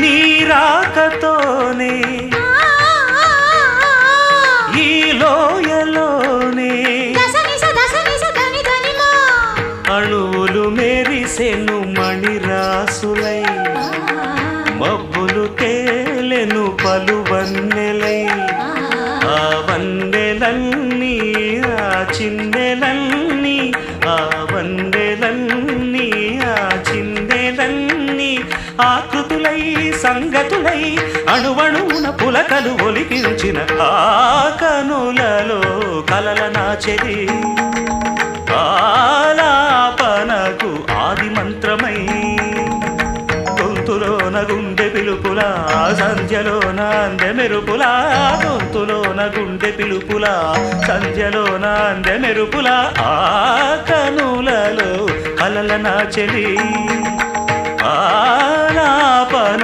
నీ రాకతోనే ఈ లోయలోనే అణువులు మెరిసెను మణిరాసులై మబ్బులు తేలెను పలువన్నెలై ఆ వన్నెలన్నీ ఆ చిన్నెలన్నీ ఆ వన్నెలన్నీ ఆ చిన్నెలన్నీ ఆకృతులై సంగతులై అణువణువున పులకలు ఒలికించిన ఆ కనులలో కలల నాచెది ఆలాపనకు ఆది మంత్రమై గొంతులోన గుండె పిలుపులా సంధ్యలోన అందె మెరుపులా గొంతులోన గుండె పిలుపులా సంధ్యలోన అందె మెరుపులా ఆ కనులలో కలల నాచెలి ఆలాపన